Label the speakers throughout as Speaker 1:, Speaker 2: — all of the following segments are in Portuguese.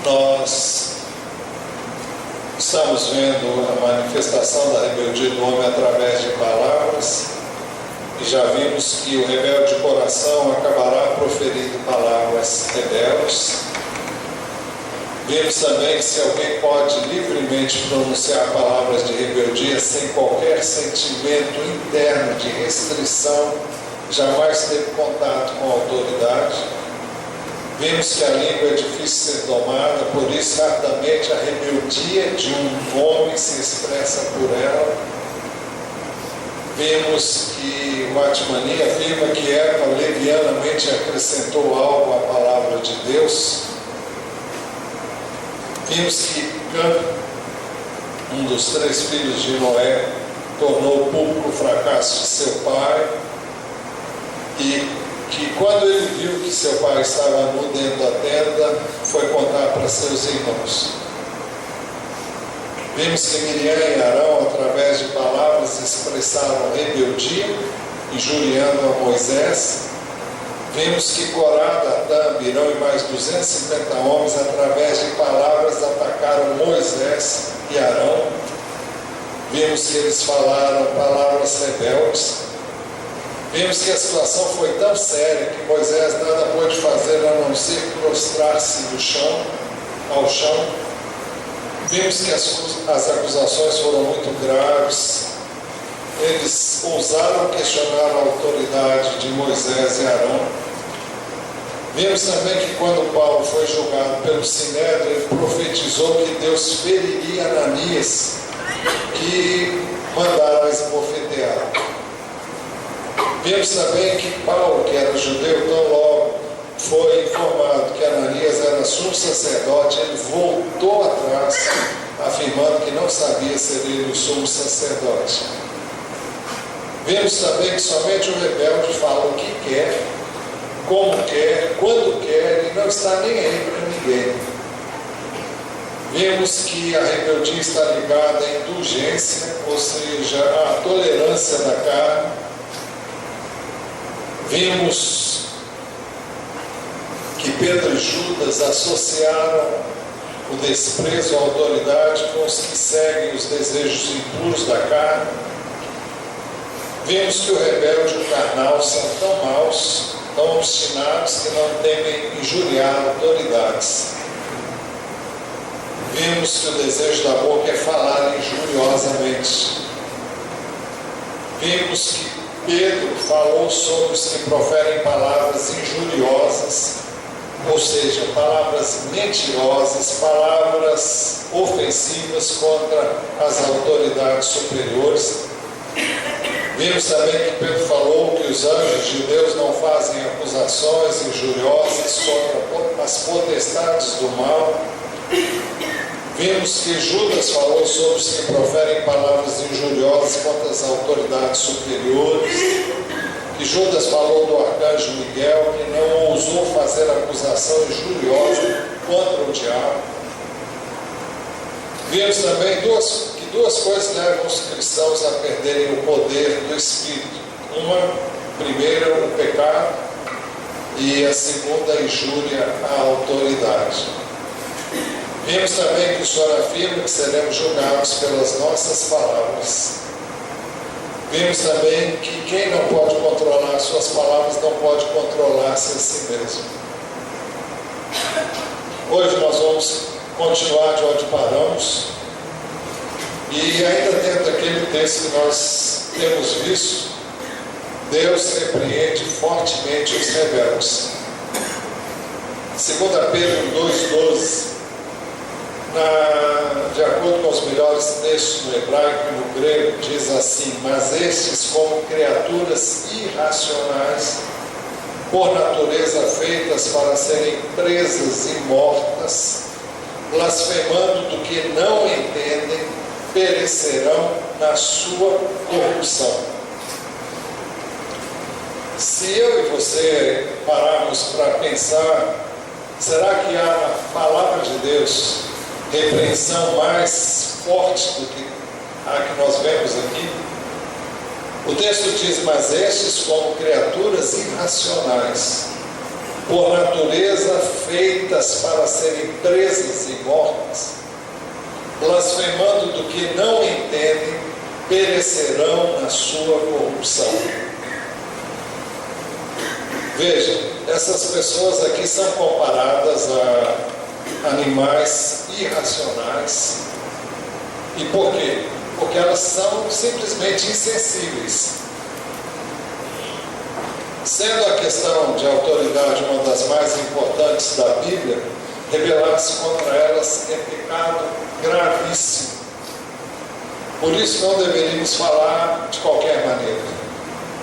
Speaker 1: Nós estamos vendo a manifestação da rebeldia do homem através de palavras e já vimos que o rebelde de coração acabará proferindo palavras rebeldes. Vimos também que se alguém pode livremente pronunciar palavras de rebeldia sem qualquer sentimento interno de restrição, jamais teve contato com a autoridade. Vimos que a língua é difícil ser domada, por isso rapidamente a rebeldia de um homem se expressa por ela. Vimos que o Atmani afirma que Eva levianamente acrescentou algo à palavra de Deus. Vimos que Cã, um dos 3 filhos de Noé, tornou público o fracasso de seu pai e que quando ele viu que seu pai estava nu dentro da tenda, foi contar para seus irmãos. Vimos que Miriam e Arão, através de palavras, expressaram rebeldia, injuriando a Moisés. Vimos que Corá, Datã, Abirão e mais 250 homens, através de palavras, atacaram Moisés e Arão. Vimos que eles falaram palavras rebeldes. Vimos que a situação foi tão séria que Moisés nada pôde fazer a não ser prostrar-se ao chão. Vimos que as acusações foram muito graves. Eles ousaram questionar a autoridade de Moisés e Arão. Vimos também que quando Paulo foi julgado pelo Sinédrio, ele profetizou que Deus feriria Ananias, que mandaram esbofetear. Vimos também que Paulo, que era judeu, tão logo foi informado que Ananias era sumo sacerdote, ele voltou atrás, afirmando que não sabia ser ele o sumo sacerdote. Vimos também que somente o rebelde fala o que quer, como quer, quando quer, e não está nem aí para ninguém. Vimos que a rebeldia está ligada à indulgência, ou seja, à tolerância da carne. Vimos que Pedro e Judas associaram o desprezo à autoridade com os que seguem os desejos impuros da carne. Vimos que o rebelde e o carnal são tão maus, tão obstinados, que não temem injuriar autoridades. Vimos que o desejo da boca é falar injuriosamente. Vimos que Pedro falou sobre os que proferem palavras injuriosas, ou seja, palavras mentirosas, palavras ofensivas contra as autoridades superiores. Vimos também que Pedro falou que os anjos de Deus não fazem acusações injuriosas contra as potestades do mal. Vimos que Judas falou sobre os que proferem palavras injuriosas contra as autoridades superiores. Que Judas falou do arcanjo Miguel, que não ousou fazer acusação injuriosa contra o diabo. Vimos também que duas coisas levam os cristãos a perderem o poder do Espírito. Primeira, o pecado, e a segunda, a injúria à autoridade. Vimos também que o Senhor afirma que seremos julgados pelas nossas palavras. Vimos também que quem não pode controlar suas palavras não pode controlar-se a si mesmo. Hoje nós vamos continuar de onde paramos e ainda dentro daquele texto que nós temos visto, Deus repreende fortemente os rebeldes. 2 Pedro 2,12, de acordo com os melhores textos no hebraico e no grego, diz assim: mas estes, como criaturas irracionais, por natureza feitas para serem presas e mortas, blasfemando do que não entendem, perecerão na sua corrupção. Se eu e você pararmos para pensar, será que há na palavra de Deus repreensão mais forte do que a que nós vemos aqui? O texto diz: mas estes como criaturas irracionais. por natureza feitas para serem presas e mortas, blasfemando do que não entendem, perecerão na sua corrupção. Veja, essas pessoas aqui são comparadas a animais irracionais. E por quê? Porque elas são simplesmente insensíveis. Sendo a questão de autoridade uma das mais importantes da Bíblia, rebelar-se contra elas é pecado gravíssimo. Por isso não deveríamos falar de qualquer maneira.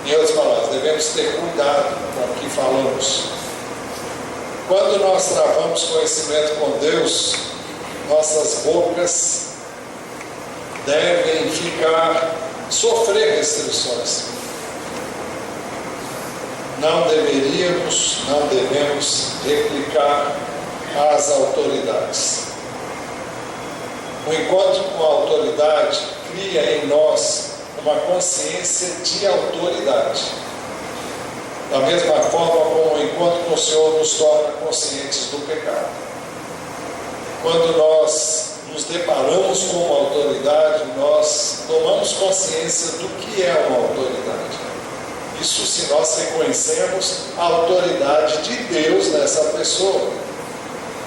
Speaker 1: Em outras palavras, devemos ter cuidado com o que falamos. Quando nós travamos conhecimento com Deus, nossas bocas devem sofrer restrições. Não devemos replicar às autoridades. O encontro com a autoridade cria em nós uma consciência de autoridade. Da mesma forma como o encontro com o Senhor nos torna conscientes do pecado. Quando nós nos deparamos com uma autoridade, nós tomamos consciência do que é uma autoridade. Isso se nós reconhecemos a autoridade de Deus nessa pessoa.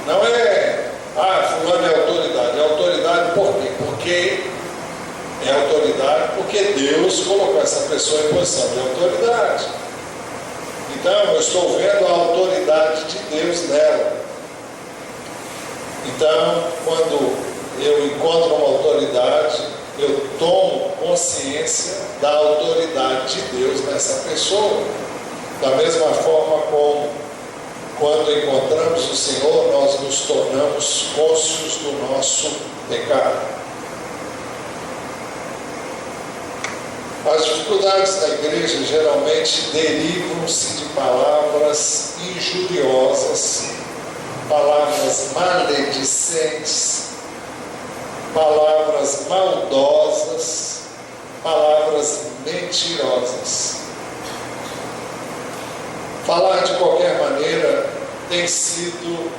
Speaker 1: Não é, fulano é autoridade. É autoridade por quê? Porque é autoridade porque Deus colocou essa pessoa em posição de autoridade. Então, eu estou vendo a autoridade de Deus nela. Então, quando eu encontro uma autoridade, eu tomo consciência da autoridade de Deus nessa pessoa. Da mesma forma como, quando encontramos o Senhor, nós nos tornamos cônscios do nosso pecado. As dificuldades da igreja geralmente derivam-se de palavras injuriosas, palavras maledicentes, palavras maldosas, palavras mentirosas. Falar de qualquer maneira tem sido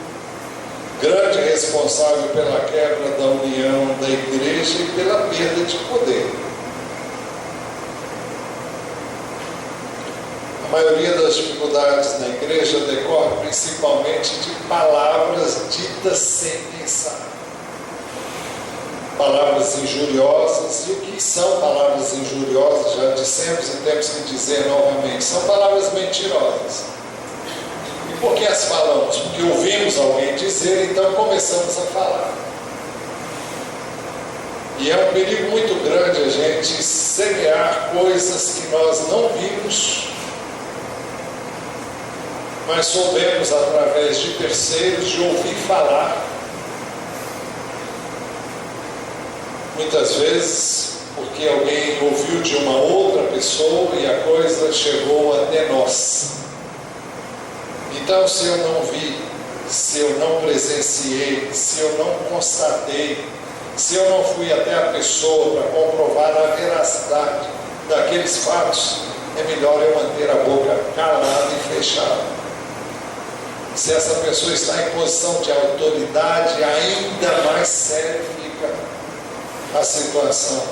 Speaker 1: grande responsável pela quebra da união da igreja e pela perda de poder. A maioria das dificuldades na igreja decorre principalmente de palavras ditas sem pensar. Palavras injuriosas. E o que são palavras injuriosas? Já dissemos e temos que dizer novamente. São palavras mentirosas. E por que as falamos? Porque ouvimos alguém dizer, então começamos a falar. E é um perigo muito grande a gente semear coisas que nós não vimos, mas soubemos através de terceiros, de ouvir falar. Muitas vezes porque alguém ouviu de uma outra pessoa e a coisa chegou até nós. Então, se eu não vi, se eu não presenciei, se eu não constatei, se eu não fui até a pessoa para comprovar a veracidade daqueles fatos, é melhor eu manter a boca calada e fechada. Se essa pessoa está em posição de autoridade, ainda mais séria fica a situação.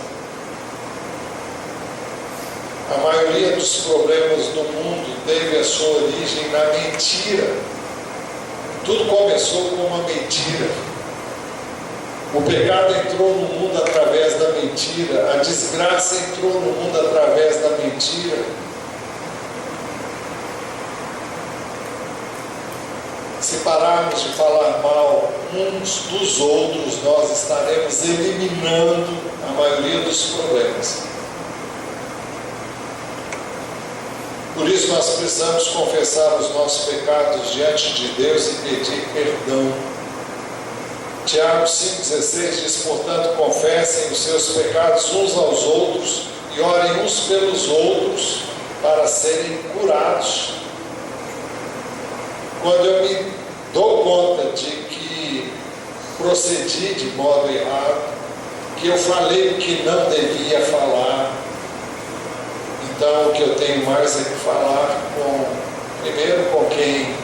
Speaker 1: A maioria dos problemas do mundo teve a sua origem na mentira. Tudo começou com uma mentira. O pecado entrou no mundo através da mentira. A desgraça entrou no mundo através da mentira. Se pararmos de falar mal uns dos outros, nós estaremos eliminando a maioria dos problemas. Por isso nós precisamos confessar os nossos pecados diante de Deus e pedir perdão. Tiago 5,16 diz, portanto, confessem os seus pecados uns aos outros e orem uns pelos outros para serem curados. Quando eu me dou conta de que procedi de modo errado, que eu falei o que não devia falar, então o que eu tenho mais é que falar primeiro com quem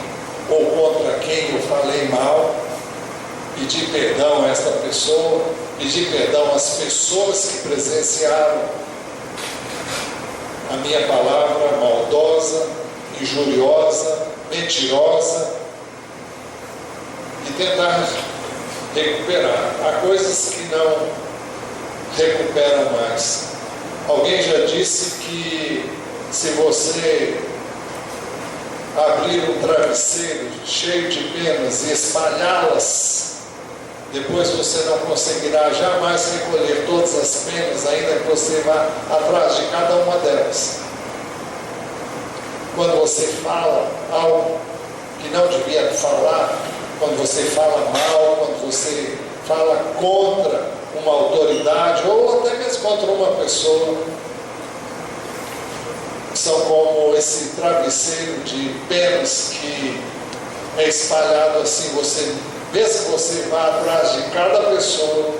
Speaker 1: ou contra quem eu falei mal, pedir perdão a esta pessoa, pedir perdão às pessoas que presenciaram a minha palavra maldosa, injuriosa, mentirosa, e tentar recuperar. Há coisas que não recuperam mais. Alguém já disse que se você abrir um travesseiro cheio de penas e espalhá-las, depois você não conseguirá jamais recolher todas as penas, ainda que você vá atrás de cada uma delas. Quando você fala algo que não devia falar, quando você fala mal, quando você fala contra uma autoridade ou até mesmo contra uma pessoa, são como esse travesseiro de penas que é espalhado assim. Você, mesmo que você vá atrás de cada pessoa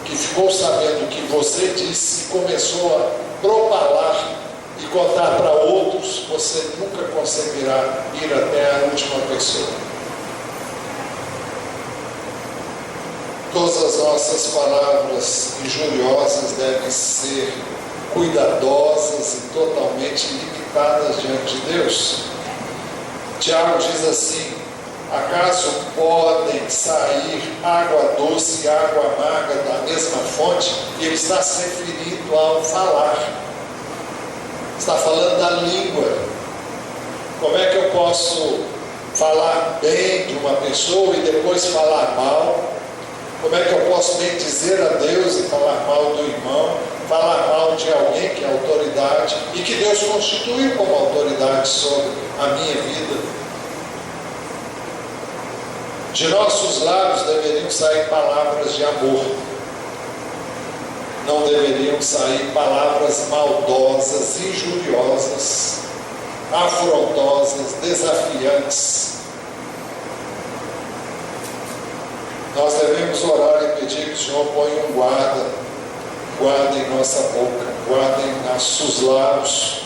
Speaker 1: que ficou sabendo o que você disse e começou a propalar e contar para outros, você nunca conseguirá ir até a última pessoa. Todas as nossas palavras injuriosas devem ser cuidadosas e totalmente limitadas diante de Deus. Tiago diz assim: acaso podem sair água doce e água amarga da mesma fonte? E ele está se referindo ao falar, está falando da língua. Como é que eu posso falar bem de uma pessoa e depois falar mal? Como é que eu posso bem dizer a Deus e falar mal do irmão, falar mal de alguém que é autoridade e que Deus constituiu como autoridade sobre a minha vida? De nossos lábios deveriam sair palavras de amor, não deveriam sair palavras maldosas, injuriosas, afrontosas, desafiantes. Nós devemos orar e pedir que o Senhor ponha um guarda em nossa boca, guarda em nossos lábios.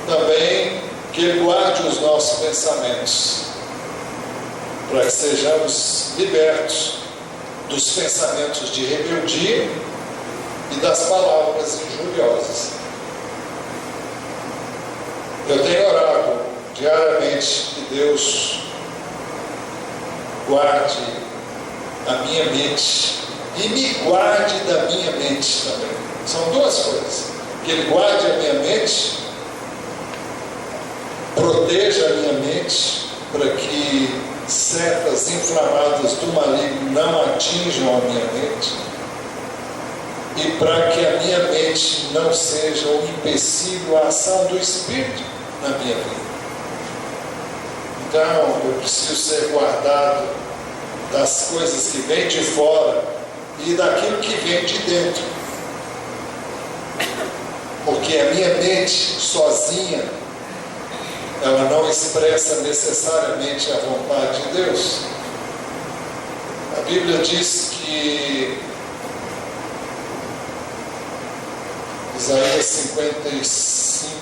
Speaker 1: Também que Ele guarde os nossos pensamentos, para que sejamos libertos dos pensamentos de rebeldia e das palavras injuriosas. Eu tenho orado diariamente que Deus guarde a minha mente e me guarde da minha mente também. São duas coisas: que Ele guarde a minha mente, proteja a minha mente para que setas inflamadas do maligno não atinjam a minha mente, e para que a minha mente não seja um empecilho à ação do Espírito na minha vida. Então, eu preciso ser guardado das coisas que vêm de fora e daquilo que vem de dentro. Porque a minha mente sozinha, ela não expressa necessariamente a vontade de Deus. A Bíblia diz que Isaías 55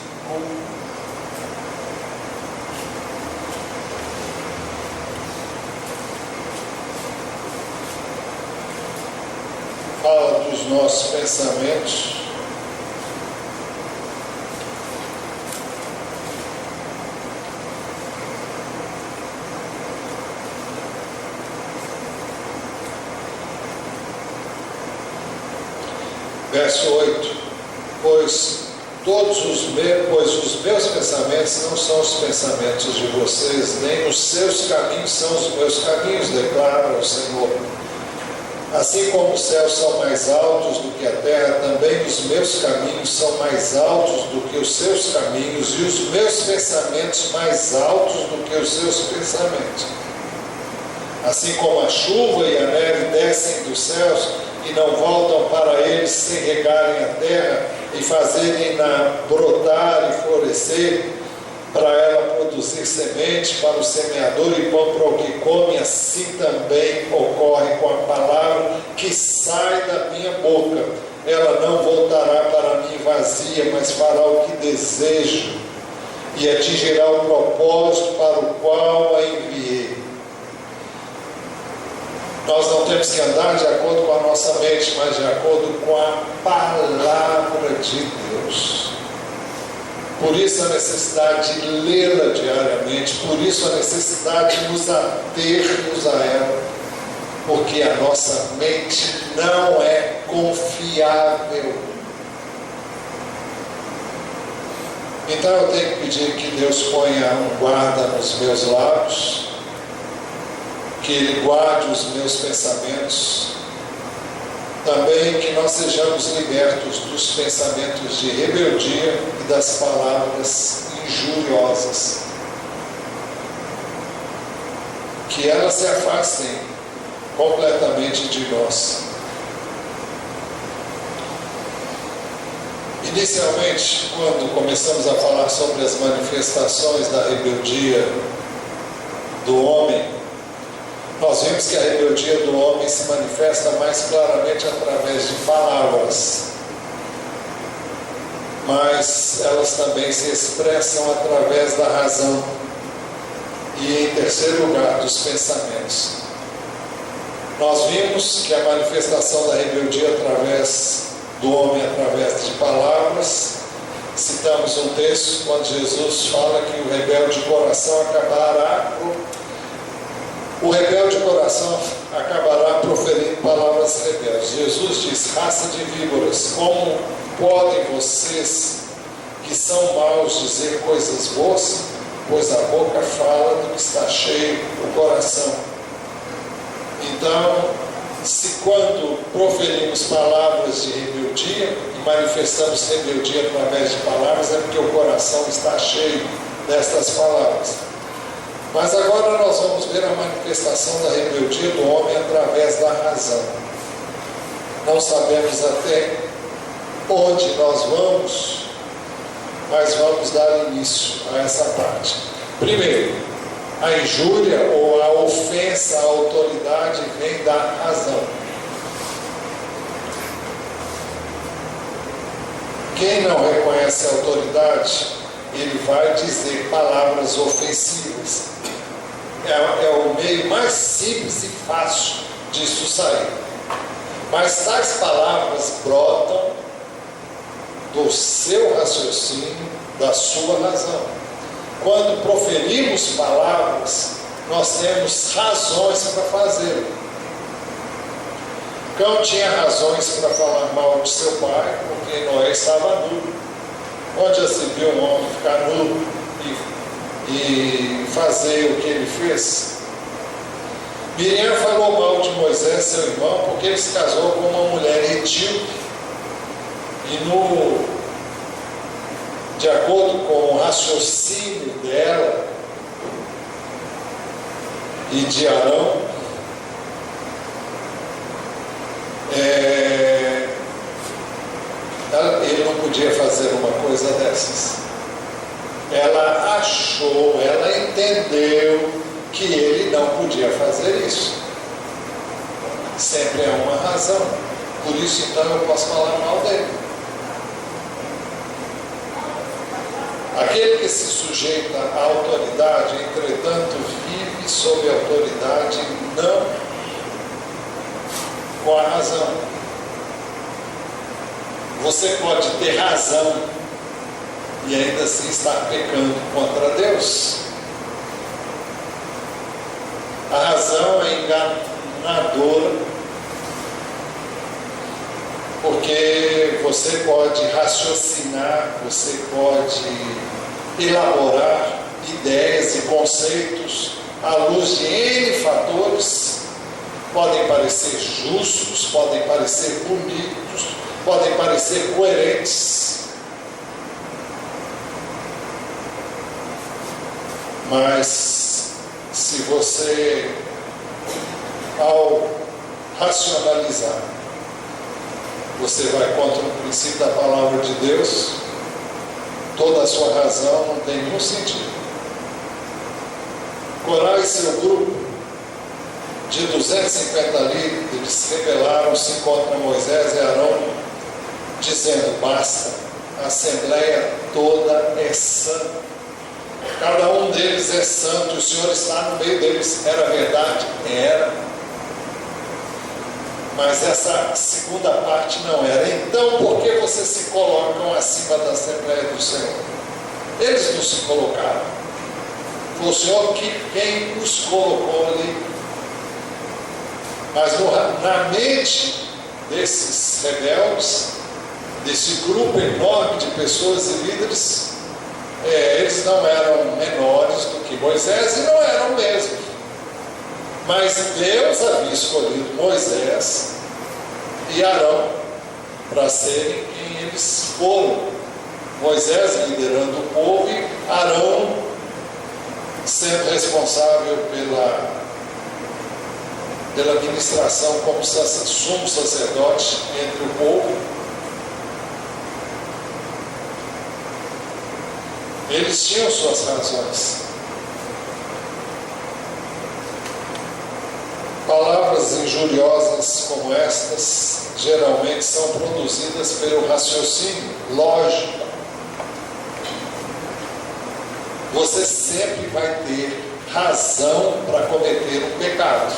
Speaker 1: fala dos nossos pensamentos. Verso 8: pois os meus pensamentos não são os pensamentos de vocês, nem os seus caminhos são os meus caminhos, declara o Senhor. Assim como os céus são mais altos do que a terra, também os meus caminhos são mais altos do que os seus caminhos, e os meus pensamentos mais altos do que os seus pensamentos. Assim como a chuva e a neve descem dos céus e não voltam para eles sem regarem a terra e fazerem-na brotar e florescer, para ela produzir semente para o semeador e pão para o que come, assim também ocorre com a palavra que sai da minha boca. Ela não voltará para mim vazia, mas fará o que desejo e atingirá o propósito para o qual a enviei. Nós não temos que andar de acordo com a nossa mente, mas de acordo com a palavra de Deus. Por isso a necessidade de lê-la diariamente, por isso a necessidade de nos atermos a ela, porque a nossa mente não é confiável. Então eu tenho que pedir que Deus ponha um guarda nos meus lábios, que Ele guarde os meus pensamentos, também que nós sejamos libertos dos pensamentos de rebeldia e das palavras injuriosas, que elas se afastem completamente de nós. Inicialmente, quando começamos a falar sobre as manifestações da rebeldia do homem, nós vimos que a rebeldia do homem se manifesta mais claramente através de palavras, mas elas também se expressam através da razão e, em terceiro lugar, dos pensamentos. Nós vimos que a manifestação da rebeldia do homem através de palavras. Citamos um texto quando Jesus fala que o rebelde coração acabará proferindo palavras rebeldes. Jesus diz: raça de víboras, como podem vocês que são maus dizer coisas boas? Pois a boca fala do que está cheio o coração. Então, se quando proferimos palavras de rebeldia e manifestamos rebeldia através de palavras, é porque o coração está cheio destas palavras. Mas agora nós vamos ver a manifestação da rebeldia do homem através da razão. Não sabemos até onde nós vamos, mas vamos dar início a essa parte. Primeiro, a injúria ou a ofensa à autoridade vem da razão. Quem não reconhece a autoridade, ele vai dizer palavras ofensivas. É o meio mais simples e fácil disso sair. Mas tais palavras brotam do seu raciocínio, da sua razão. Quando proferimos palavras, nós temos razões para fazê-lo. Cão tinha razões para falar mal de seu pai, porque Noé estava nu. Onde já se viu um homem ficar nu e fazer o que ele fez? Miriam falou mal de Moisés, seu irmão, porque ele se casou com uma mulher etíope. E de acordo com o raciocínio dela e de Arão, ele não podia fazer uma coisa dessas. Ela achou, ela entendeu que ele não podia fazer isso. Sempre é uma razão. Por isso, então, eu posso falar mal dele. Aquele que se sujeita à autoridade, entretanto, vive sob a autoridade, não com a razão. Você pode ter razão e ainda assim estar pecando contra Deus. A razão é enganadora, porque você pode raciocinar, você pode elaborar ideias e conceitos à luz de N fatores. Podem parecer justos, podem parecer bonitos, podem parecer coerentes, mas se você, ao racionalizar, você vai contra o princípio da palavra de Deus, toda a sua razão não tem nenhum sentido. Corá e seu grupo de 250 líderes rebelaram-se contra Moisés e Arão, dizendo: basta, a assembleia toda é sã. Cada um deles é santo, o Senhor está no meio deles. Era verdade? Era. Mas essa segunda parte não era. Então, por que vocês se colocam acima da Assembleia do Senhor? Eles não se colocaram. Foi o Senhor quem os colocou ali. Mas na mente desses rebeldes, desse grupo enorme de pessoas e líderes, eles não eram menores do que Moisés e não eram mesmo. Mas Deus havia escolhido Moisés e Arão para serem quem eles foram. Moisés liderando o povo e Arão sendo responsável pela administração como sumo sacerdote entre o povo. Eles tinham suas razões. Palavras injuriosas como estas geralmente são produzidas pelo raciocínio lógico. Você sempre vai ter razão para cometer um pecado.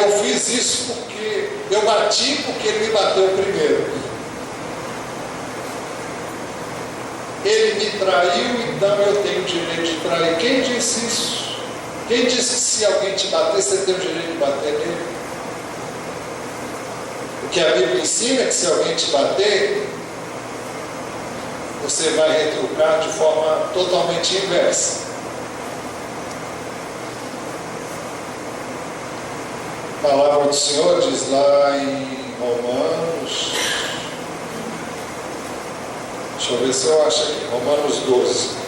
Speaker 1: Eu fiz isso porque eu bati porque ele me bateu primeiro. Ele me traiu, então eu tenho o direito de trair. Quem disse isso? Quem disse que se alguém te bater, você tem o direito de bater nele? O que a Bíblia ensina é que se alguém te bater, você vai retrucar de forma totalmente inversa. A palavra do Senhor diz lá em Romanos, deixa eu ver se eu acho aqui, Romanos 12.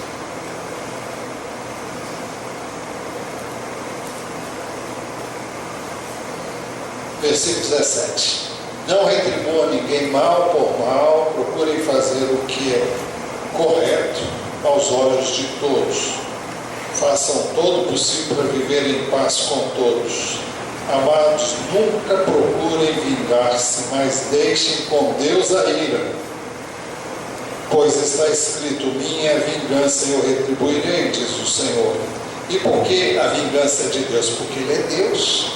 Speaker 1: Versículo 17. Não retribua ninguém mal por mal, procurem fazer o que é correto aos olhos de todos. Façam todo o possível para viver em paz com todos. Amados, nunca procurem vingar-se, mas deixem com Deus a ira. Pois está escrito, minha é a vingança, eu retribuirei, diz o Senhor. E por que a vingança é de Deus? Porque Ele é Deus.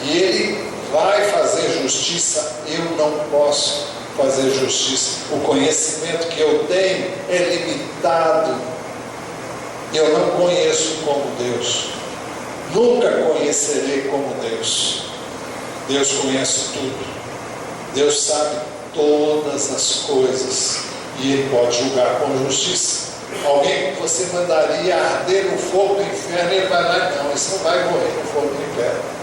Speaker 1: E Ele vai fazer justiça. Eu não posso fazer justiça. O conhecimento que eu tenho é limitado. Eu não conheço como Deus. Nunca conhecerei como Deus. Deus conhece tudo. Deus sabe todas as coisas. E Ele pode julgar com justiça. Alguém que você mandaria arder no fogo do inferno, ele vai lá, não, esse não vai morrer no fogo do inferno.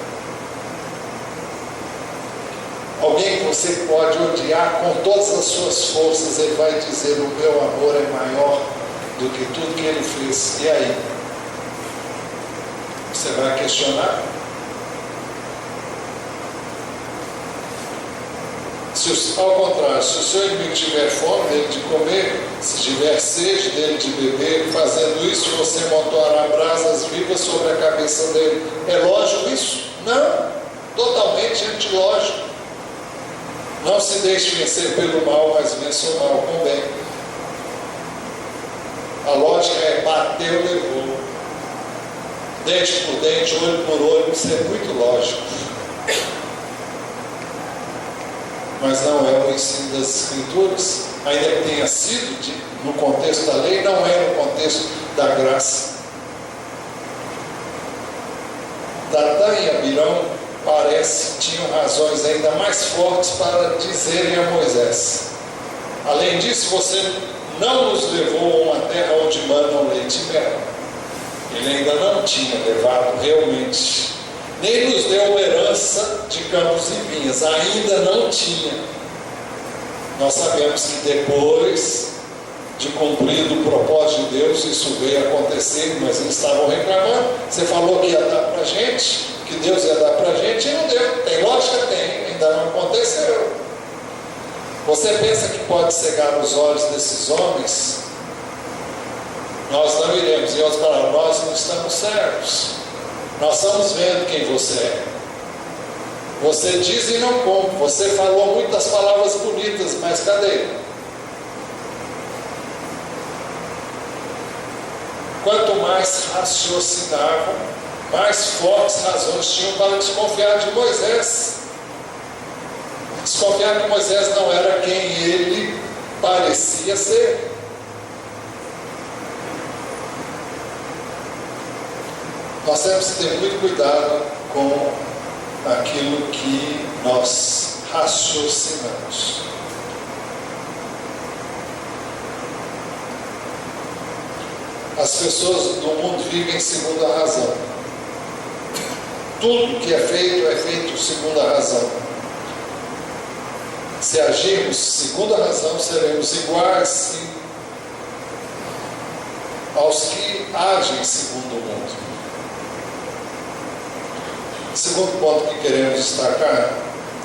Speaker 1: Alguém que você pode odiar com todas as suas forças, ele vai dizer, o meu amor é maior do que tudo que ele fez. E aí? Você vai questionar? Ao contrário, se o seu inimigo tiver fome dele de comer, se tiver sede dele de beber, fazendo isso, você montará brasas vivas sobre a cabeça dele. É lógico isso? Não. Totalmente antilógico. Não se deixe vencer pelo mal, mas vença o mal com o bem. A lógica é bateu, levou. Dente por dente, olho por olho, isso é muito lógico. Mas não é o ensino das Escrituras, ainda que tenha sido no contexto da lei, não é no contexto da graça. Datã e Abirão parece que tinham razões ainda mais fortes para dizerem a Moisés: além disso, você não nos levou a uma terra onde mandam leite e mel. Ele ainda não tinha levado realmente. Nem nos deu uma herança de campos e vinhas, ainda não tinha. Nós sabemos que depois de cumprido o propósito de Deus, isso veio acontecer, mas eles estavam reclamando. Você falou que ia dar para a gente, que Deus ia dar para a gente, e não deu. Tem lógica? Tem, ainda não aconteceu. Você pensa que pode cegar os olhos desses homens? Nós não iremos. E outros falaram, nós não estamos certos. Nós estamos vendo quem você é. Você diz e não cumpre. Você falou muitas palavras bonitas, mas cadê? quanto mais raciocinavam, mais fortes razões tinham para desconfiar de Moisés. Desconfiar que Moisés não era quem ele parecia ser. Nós temos que ter muito cuidado com aquilo que nós raciocinamos. As pessoas do mundo vivem segundo a razão. Tudo que é feito segundo a razão. Se agirmos segundo a razão, seremos iguais aos que agem segundo o mundo. O segundo ponto que queremos destacar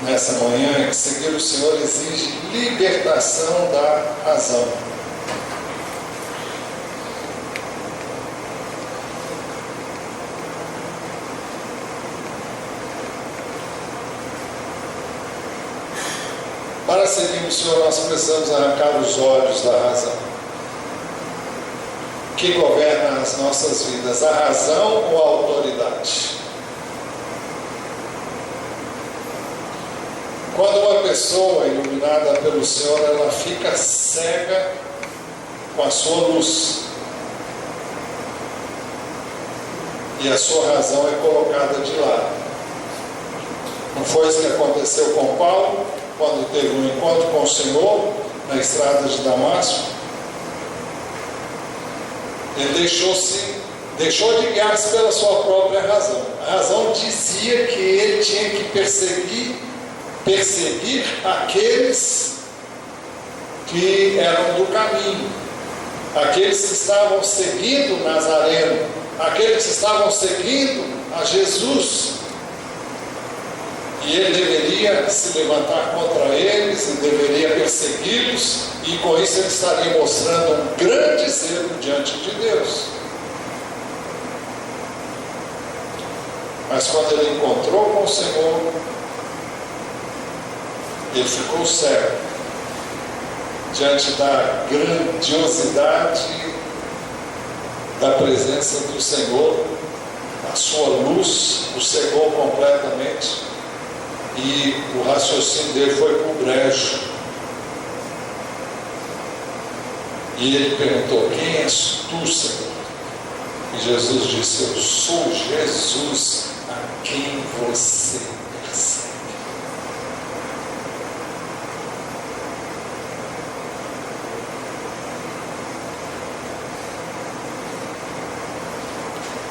Speaker 1: nessa manhã é que seguir o Senhor exige libertação da razão. Para seguir o Senhor, nós precisamos arrancar os olhos da razão. O que governa as nossas vidas? A razão ou a autoridade? Quando uma pessoa é iluminada pelo Senhor, ela fica cega com a sua luz. E a sua razão é colocada de lado. Não foi isso que aconteceu com Paulo, quando teve um encontro com o Senhor na estrada de Damasco? Ele deixou de guiar-se pela sua própria razão. A razão dizia que ele tinha que perseguir aqueles que eram do caminho, aqueles que estavam seguindo Nazareno, aqueles que estavam seguindo a Jesus. E ele deveria se levantar contra eles e deveria persegui-los, e com isso ele estaria mostrando um grande zelo diante de Deus. Mas quando ele encontrou com o Senhor, ele ficou cego diante da grandiosidade da presença do Senhor. A sua luz o cegou completamente e o raciocínio dele foi para o brejo. E ele perguntou: quem és tu, Senhor? E Jesus disse: eu sou Jesus a quem você persegue.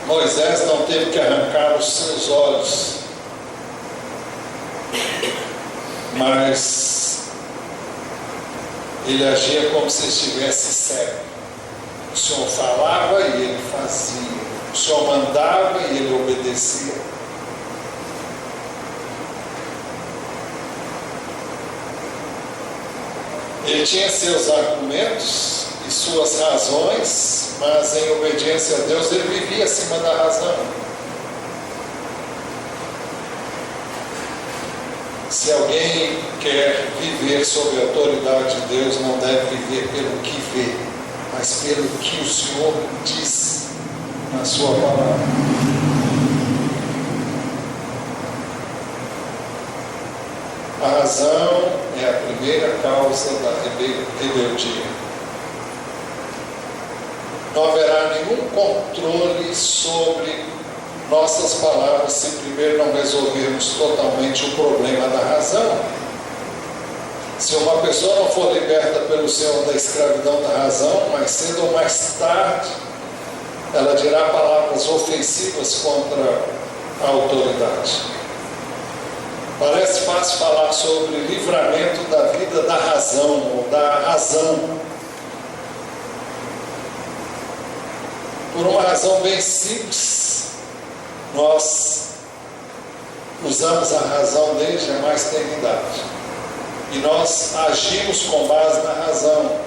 Speaker 1: Moisés não teve que arrancar os seus olhos, mas ele agia como se estivesse cego. O Senhor falava e ele fazia, o Senhor mandava e ele obedecia. Ele tinha seus argumentos e suas razões, mas em obediência a Deus ele vivia acima da razão. Se alguém quer viver sob a autoridade de Deus, não deve viver pelo que vê, mas pelo que o Senhor diz na sua palavra. A razão é a primeira causa da rebeldia. Não haverá nenhum controle sobre nossas palavras se primeiro não resolvermos totalmente o problema da razão. Se uma pessoa não for liberta pelo Senhor da escravidão da razão, mais cedo ou mais tarde, ela dirá palavras ofensivas contra a autoridade. Parece fácil falar sobre livramento da vida da razão ou da razão. Por uma razão bem simples, nós usamos a razão desde a mais tenridade. E nós agimos com base na razão.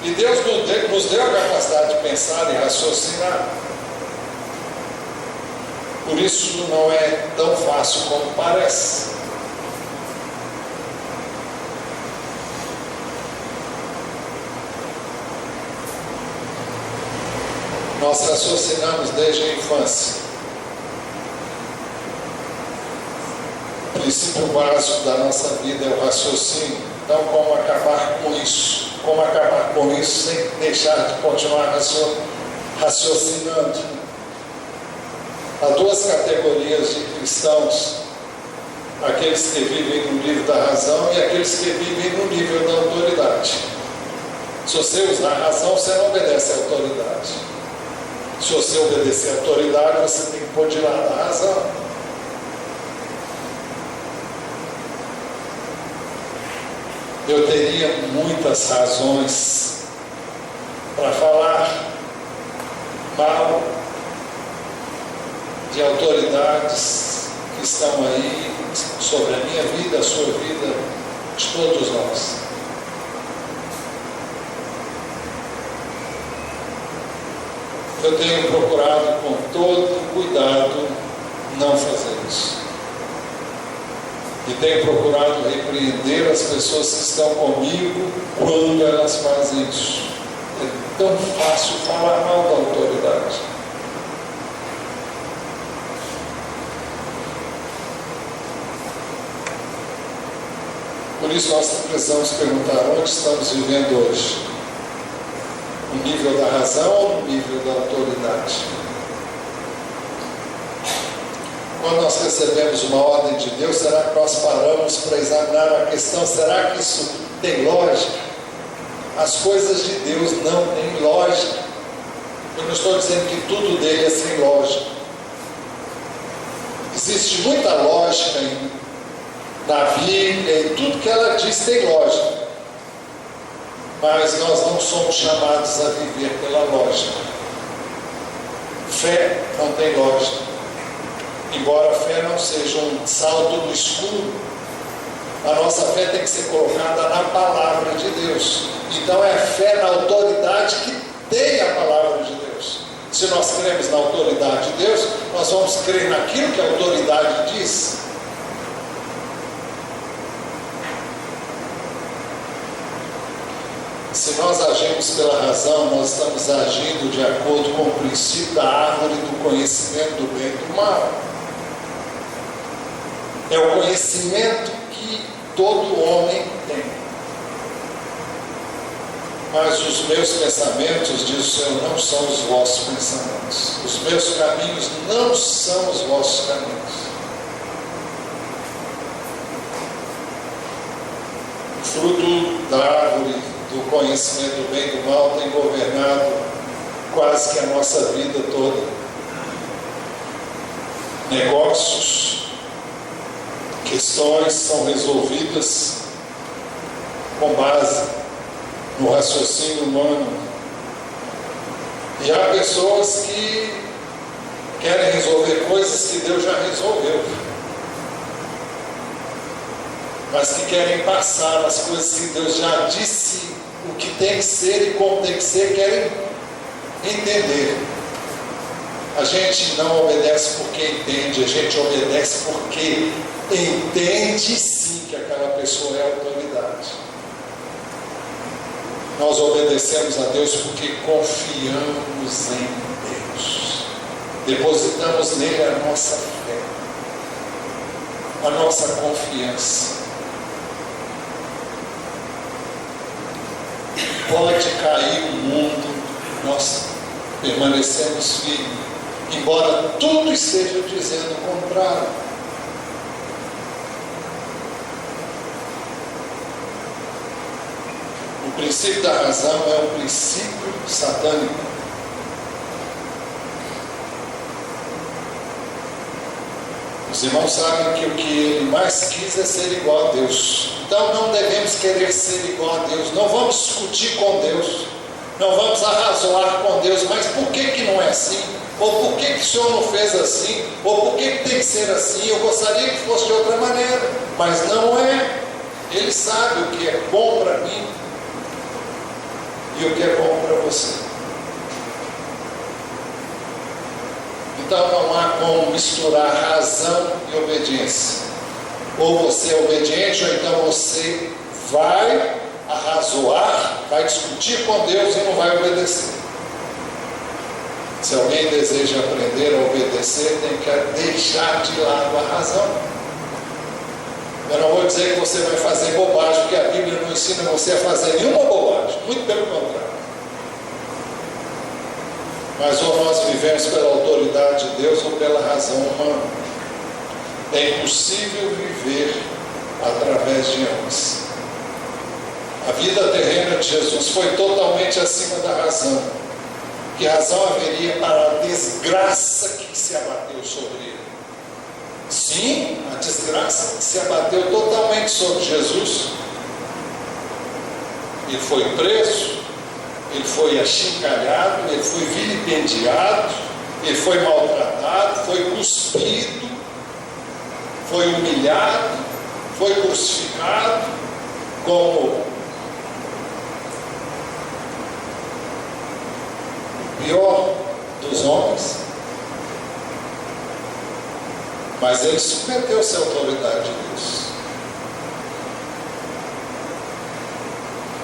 Speaker 1: E Deus nos deu a capacidade de pensar e raciocinar. Por isso não é tão fácil como parece. Nós raciocinamos desde a infância. O princípio básico da nossa vida é o raciocínio. Então, como acabar com isso? Como acabar com isso sem deixar de continuar raciocinando? Há duas categorias de cristãos: aqueles que vivem no nível da razão e aqueles que vivem no nível da autoridade. Se você usar a razão, você não obedece à autoridade. Se você obedecer à autoridade, você tem que pôr de lado a razão. Eu teria muitas razões para falar mal de autoridades que estão aí sobre a minha vida, a sua vida, de todos nós. Eu tenho procurado com todo cuidado não fazer isso. E tenho procurado repreender as pessoas que estão comigo quando elas fazem isso. É tão fácil falar mal da autoridade. Por isso nós precisamos perguntar: onde estamos vivendo hoje? No nível da razão ou no nível da autoridade? Quando nós recebemos uma ordem de Deus, será que nós paramos para examinar a questão? Será que isso tem lógica? As coisas de Deus não têm lógica. Eu não estou dizendo que tudo dele é sem lógica. Existe muita lógica na Bíblia, e tudo que ela diz tem lógica. Mas nós não somos chamados a viver pela lógica. Fé não tem lógica. Embora a fé não seja um salto no escuro, a nossa fé tem que ser colocada na palavra de Deus. Então é a fé na autoridade que tem a palavra de Deus. Se nós cremos na autoridade de Deus, nós vamos crer naquilo que a autoridade diz. Se nós agimos pela razão, nós estamos agindo de acordo com o princípio da árvore do conhecimento do bem e do mal. É o conhecimento que todo homem tem. Mas os meus pensamentos, diz o Senhor, não são os vossos pensamentos. Os meus caminhos não são os vossos caminhos. O fruto da árvore do conhecimento do bem e do mal tem governado quase que a nossa vida toda. Negócios, questões são resolvidas com base no raciocínio humano. E há pessoas que querem resolver coisas que Deus já resolveu, mas que querem passar as coisas que Deus já disse o que tem que ser e como tem que ser, querem entender. A gente não obedece porque entende, a gente obedece porque entende sim que aquela pessoa é autoridade. Nós obedecemos a Deus porque confiamos em Deus. Depositamos nele a nossa fé, a nossa confiança. Pode cair o mundo, nós permanecemos firmes, embora tudo esteja dizendo o contrário. O princípio da razão é um princípio satânico. Os irmãos sabem que o que ele mais quis é ser igual a Deus. Então não devemos querer ser igual a Deus. Não vamos discutir com Deus. Não vamos arrazoar com Deus. Mas por que não é assim? Ou por que o Senhor não fez assim? Ou por que tem que ser assim? Eu gostaria que fosse de outra maneira. Mas não é. Ele sabe o que é bom para mim e o que é bom para você. Então não há como misturar razão e obediência. Ou você é obediente, ou então você vai arrazoar, vai discutir com Deus e não vai obedecer. Se alguém deseja aprender a obedecer, tem que deixar de lado a razão. Eu não vou dizer que você vai fazer bobagem, porque a Bíblia não ensina você a fazer nenhuma bobagem, muito pelo contrário. Mas ou nós vivemos pela autoridade de Deus ou pela razão humana. É impossível viver através de ambas. A vida terrena de Jesus foi totalmente acima da razão. Que razão haveria para a desgraça que se abateu sobre ele? Sim, a desgraça que se abateu totalmente sobre Jesus. Ele foi preso, ele foi achincalhado, ele foi vilipendiado, ele foi maltratado, foi cuspido, foi humilhado, foi crucificado como o pior dos homens. Mas ele submeteu-se à autoridade de Deus.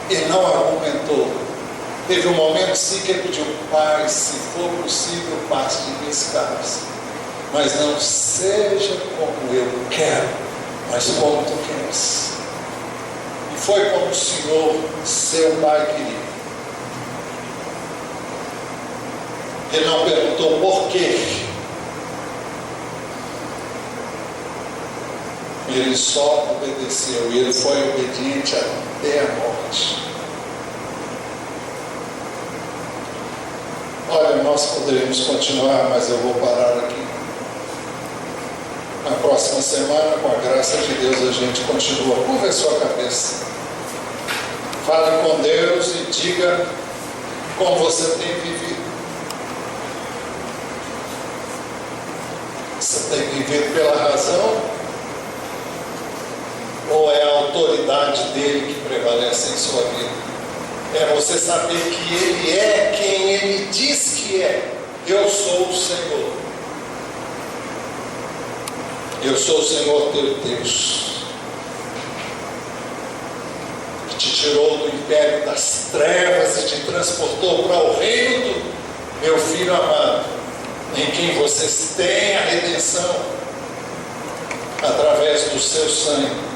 Speaker 1: Ele não argumentou. Teve um momento sim que ele pediu: Pai, se for possível, passe de minhas cálice. Mas não seja como eu quero, mas como tu queres. E foi como o Senhor, seu Pai, queria. Ele não perguntou por quê. Ele só obedeceu, e ele foi obediente até a morte. Olha, nós poderíamos continuar, mas eu vou parar aqui. Na próxima semana, com a graça de Deus, a gente continua. Curva a sua cabeça. Fale com Deus e diga como você tem vivido. Você tem vivido pela razão? Ou é a autoridade dele que prevalece em sua vida? É você saber que ele é quem ele diz que é. Eu sou o Senhor. Eu sou o Senhor teu Deus, que te tirou do império das trevas e te transportou para o reino do meu Filho amado, em quem vocês têm a redenção através do seu sangue.